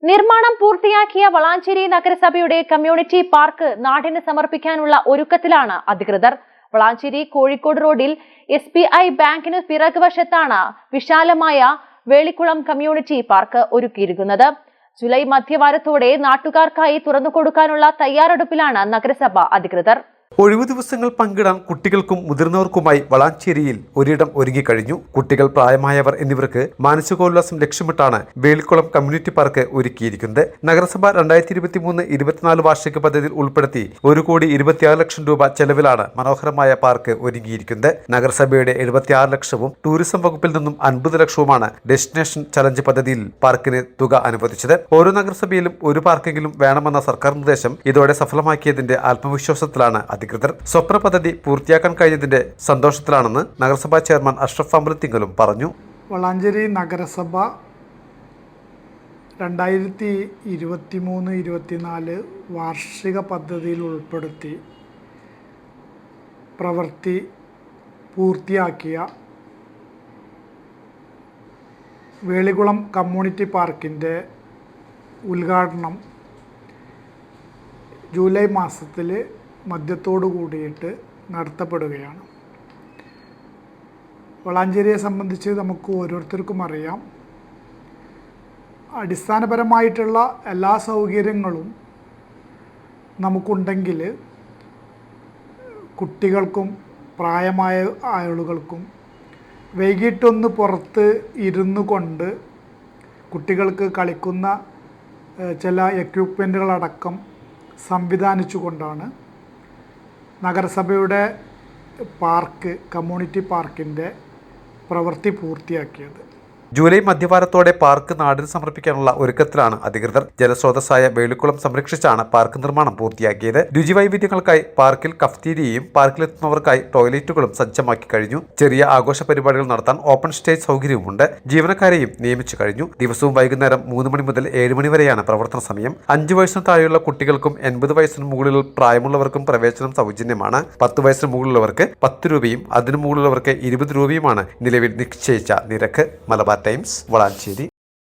നിർമ്മാണം പൂർത്തിയാക്കിയ വളാഞ്ചേരി നഗരസഭയുടെ കമ്മ്യൂണിറ്റി പാർക്ക് നാടിന് സമർപ്പിക്കാനുള്ള ഒരുക്കത്തിലാണ് അധികൃതർ. വളാഞ്ചേരി കോഴിക്കോട് റോഡിൽ SBI ബാങ്കിന് പിറകുവശത്താണ് വിശാലമായ വേളിക്കുളം കമ്മ്യൂണിറ്റി പാർക്ക് ഒരുക്കിയിരിക്കുന്നത്. ജൂലൈ മധ്യവാരത്തോടെ നാട്ടുകാർക്കായി തുറന്നുകൊടുക്കാനുള്ള തയ്യാറെടുപ്പിലാണ് നഗരസഭ അധികൃതർ. ഒഴിവു ദിവസങ്ങൾ പങ്കിടാൻ കുട്ടികൾക്കും മുതിർന്നവർക്കുമായി വളാഞ്ചേരിയിൽ ഒരിടം ഒരുങ്ങിക്കഴിഞ്ഞു. കുട്ടികൾ, പ്രായമായവർ എന്നിവർക്ക് മാനസികോല്ലാസം ലക്ഷ്യമിട്ടാണ് വേളിക്കുളം കമ്മ്യൂണിറ്റി പാർക്ക് ഒരുക്കിയിരിക്കുന്നത്. നഗരസഭ 2023-24 വാർഷിക പദ്ധതിയിൽ ഉൾപ്പെടുത്തി 1,26 ലക്ഷം രൂപ ചെലവിലാണ് മനോഹരമായ പാർക്ക് ഒരുങ്ങിയിരിക്കുന്നത്. നഗരസഭയുടെ 76 ലക്ഷവും ടൂറിസം വകുപ്പിൽ നിന്നും 50 ലക്ഷവുമാണ് ഡെസ്റ്റിനേഷൻ ചലഞ്ച് പദ്ധതിയിൽ പാർക്കിന് തുക അനുവദിച്ചത്. ഓരോ നഗരസഭയിലും ഒരു പാർക്കെങ്കിലും വേണമെന്ന സർക്കാർ നിർദ്ദേശം ഇതോടെ സഫലമാക്കിയതിന്റെ ആത്മവിശ്വാസത്തിലാണ് അധികൃതർ. സ്വപ്ന പദ്ധതി പൂർത്തിയാക്കാൻ കഴിഞ്ഞതിന്റെ സന്തോഷത്തിലാണെന്ന് നഗരസഭാ ചെയർമാൻ അഷ്റഫ് അമ്പലത്തിങ്കലും പറഞ്ഞു. വളാഞ്ചേരി നഗരസഭ 2023-24 വാർഷിക പദ്ധതിയിൽ ഉൾപ്പെടുത്തി പ്രവൃത്തി പൂർത്തിയാക്കിയ വേളികുളം കമ്മ്യൂണിറ്റി പാർക്കിൻ്റെ ഉദ്ഘാടനം ജൂലൈ മാസത്തിൽ മധ്യത്തോടു കൂടിയിട്ട് നടത്തപ്പെടുകയാണ്. വളാഞ്ചേരിയെ സംബന്ധിച്ച് നമുക്ക് ഓരോരുത്തർക്കും അറിയാം, അടിസ്ഥാനപരമായിട്ടുള്ള എല്ലാ സൗകര്യങ്ങളും നമുക്കുണ്ടെങ്കിൽ കുട്ടികൾക്കും പ്രായമായ ആളുകൾക്കും വൈകിട്ടൊന്ന് പുറത്ത് ഇരുന്നു കൊണ്ട് കുട്ടികൾക്ക് കളിക്കുന്ന ചില എക്യുപ്മെൻറ്റുകളടക്കം സംവിധാനിച്ചുകൊണ്ടാണ് നഗരസഭയുടെ പാർക്ക്, കമ്മ്യൂണിറ്റി പാർക്കിൻ്റെ പ്രവൃത്തി പൂർത്തിയാക്കിയത്. ജൂലൈ മധ്യവാരത്തോടെ പാർക്ക് നാടിന് സമർപ്പിക്കാനുള്ള ഒരുക്കത്തിലാണ് അധികൃതർ. ജലസ്രോതസ്സായ വേളിക്കുളം സംരക്ഷിച്ചാണ് പാർക്ക് നിർമ്മാണം പൂർത്തിയാക്കിയത്. രുചിവൈവിധ്യങ്ങൾക്കായി പാർക്കിൽ കഫ്റ്റീരിയയും പാർക്കിലെത്തുന്നവർക്കായി ടോയ്ലറ്റുകളും സജ്ജമാക്കി കഴിഞ്ഞു. ചെറിയ ആഘോഷ പരിപാടികൾ നടത്താൻ ഓപ്പൺ സ്റ്റേജ് സൗകര്യവുമുണ്ട്. ജീവനക്കാരെയും നിയമിച്ചു കഴിഞ്ഞു. ദിവസവും വൈകുന്നേരം 3 മണി മുതൽ 7 മണി വരെയാണ് പ്രവർത്തന സമയം. 5 വയസ്സിന് താഴെയുള്ള കുട്ടികൾക്കും 80 വയസ്സിന് മുകളിൽ പ്രായമുള്ളവർക്കും പ്രവേശനം സൗജന്യമാണ്. 10 വയസ്സിന് മുകളിലുള്ളവർക്ക് 10 രൂപയും അതിനു മുകളിലുള്ളവർക്ക് 20 രൂപയുമാണ് നിലവിൽ നിശ്ചയിച്ച നിരക്ക്. മലബാർ ടൈംസ്, വളാഞ്ചേരി.